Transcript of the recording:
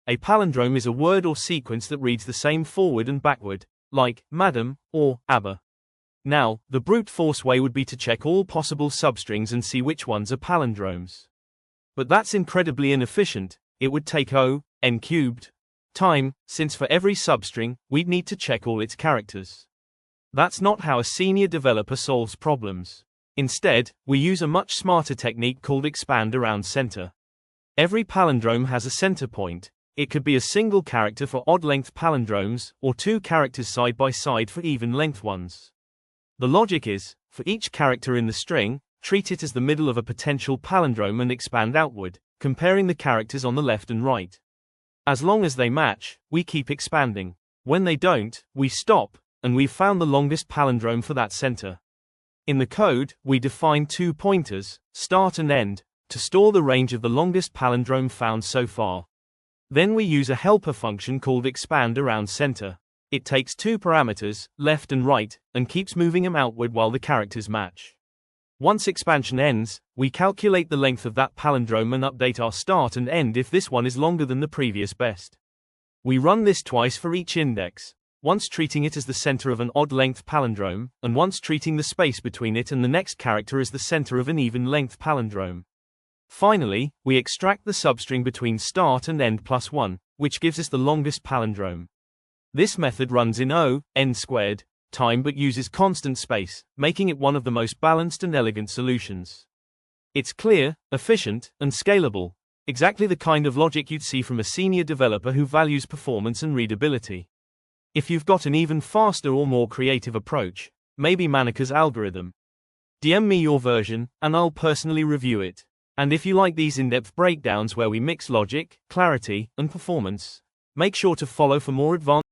A palindrome is a word or sequence that reads the same forward and backward, like madam or ABBA. Now, the brute force way would be to check all possible substrings and see which ones are palindromes. But that's incredibly inefficient. It would take n cubed time, since for every substring, we'd need to check all its characters. That's not how a senior developer solves problems. Instead, we use a much smarter technique called expand around center. Every palindrome has a center point. It could be a single character for odd-length palindromes, or two characters side by side for even-length ones. The logic is, for each character in the string, treat it as the middle of a potential palindrome and expand outward, comparing the characters on the left and right. As long as they match, we keep expanding. When they don't, we stop, and we've found the longest palindrome for that center. In the code, we define two pointers, start and end, to store the range of the longest palindrome found so far. Then we use a helper function called expand around center. It takes two parameters, left and right, and keeps moving them outward while the characters match. Once expansion ends, we calculate the length of that palindrome and update our start and end if this one is longer than the previous best. We run this twice for each index, once treating it as the center of an odd-length palindrome, and once treating the space between it and the next character as the center of an even-length palindrome. Finally, we extract the substring between start and end plus 1, which gives us the longest palindrome. This method runs in n squared time but uses constant space, making it one of the most balanced and elegant solutions. It's clear, efficient, and scalable, exactly the kind of logic you'd see from a senior developer who values performance and readability. If you've got an even faster or more creative approach, maybe Manacher's algorithm, DM me your version, and I'll personally review it. And if you like these in-depth breakdowns where we mix logic, clarity, and performance, make sure to follow for more advanced